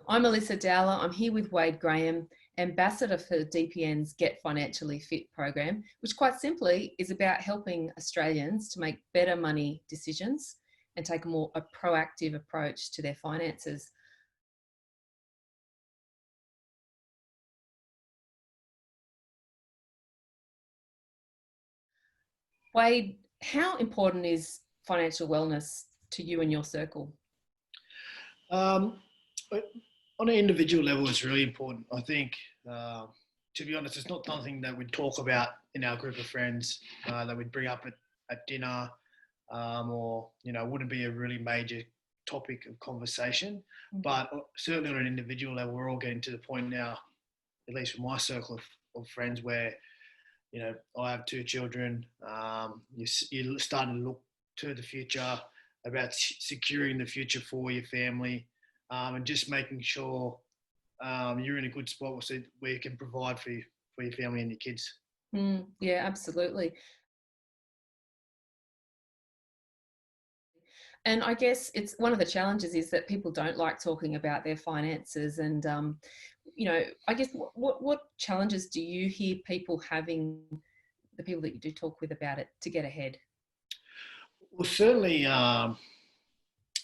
I'm Alyssa Dowler. I'm here with Wade Graham, Ambassador for DPN's Get Financially Fit program, which quite simply is about helping Australians to make better money decisions and take a proactive approach to their finances. Wade, how important is financial wellness to you and your circle? On an individual level, it's really important. I think, to be honest, it's not something that we'd talk about in our group of friends, that we'd bring up at dinner, or, wouldn't be a really major topic of conversation. But certainly on an individual level, we're all getting to the point now, at least from my circle of friends, where, I have two children. You're starting to look to the future about securing the future for your family, and just making sure you're in a good spot where you can provide for your family and your kids. Yeah, absolutely. And I guess it's one of the challenges is that people don't like talking about their finances. And, I guess what challenges do you hear people having, the people that you do talk with about it, to get ahead? Well, certainly,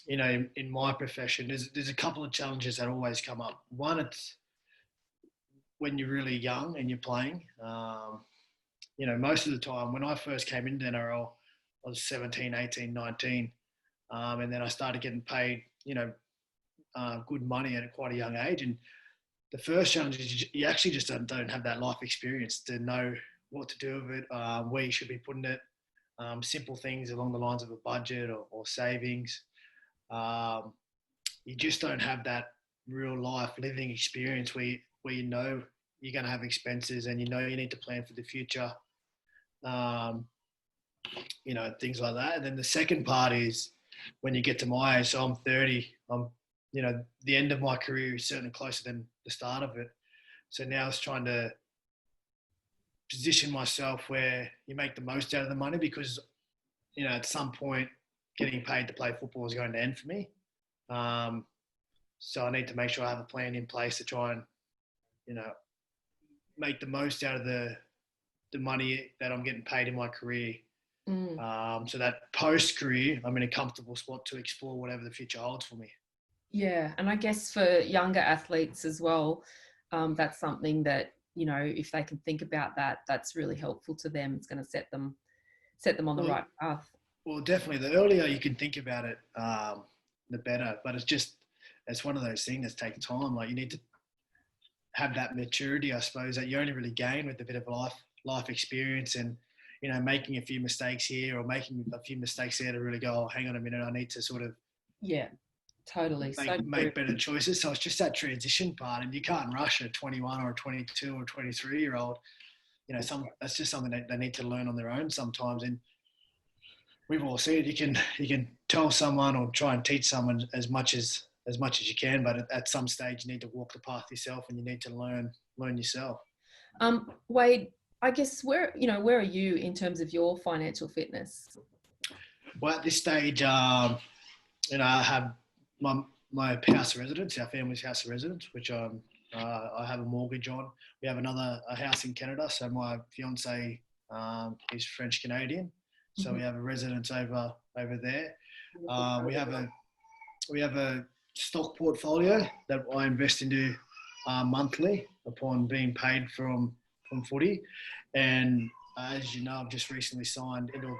in my profession, there's a couple of challenges that always come up. One, it's when you're really young and you're playing. Most of the time, when I first came into NRL, I was 17, 18, 19. And then I started getting paid, good money at quite a young age. And the first challenge is you actually just don't have that life experience to know what to do with it, where you should be putting it, simple things along the lines of a budget or savings. You just don't have that real life living experience where you know you're going to have expenses and you need to plan for the future, things like that. And then the second part is when you get to my age, so I'm 30, the end of my career is certainly closer than the start of it. So now it's trying to position myself where you make the most out of the money, because, at some point getting paid to play football is going to end for me. So I need to make sure I have a plan in place to try and, make the most out of the money that I'm getting paid in my career. So that post-career, I'm in a comfortable spot to explore whatever the future holds for me. Yeah, and I guess for younger athletes as well, that's something that, if they can think about that, that's really helpful to them. It's going to set them on the right path. Well, definitely. The earlier you can think about it, the better. But it's one of those things that takes time. Like, you need to have that maturity, I suppose, that you only really gain with a bit of life experience and, making a few mistakes here or making a few mistakes there to really go, oh, hang on a minute, I need to sort of totally make better choices. So it's just that transition part, and you can't rush a 21 or a 22 or 23-year-old. That's just something that they need to learn on their own sometimes. And we've all seen it. You can tell someone or try and teach someone as much as you can, but at some stage you need to walk the path yourself, and you need to learn yourself. Wade, I guess where are you in terms of your financial fitness? Well, at this stage, I have my house of residence, our family's house of residence, which I have a mortgage on. We have a house in Canada, so my fiance is French Canadian, so we have a residence over there. We have a stock portfolio that I invest into monthly upon being paid from footy. And as you know, I've just recently signed into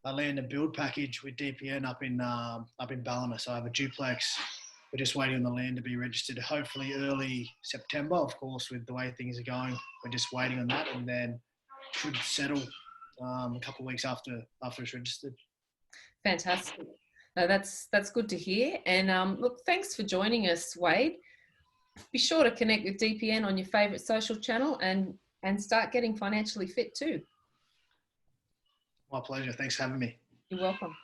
a land and build package with DPN up in Ballina. So I have a duplex. We're just waiting on the land to be registered, hopefully early September. Of course, with the way things are going, we're just waiting on that, and then should settle a couple of weeks after it's registered. Fantastic. No, that's good to hear. And look, thanks for joining us, Wade. Be sure to connect with DPN on your favourite social channel and start getting financially fit too. My pleasure. Thanks for having me. You're welcome.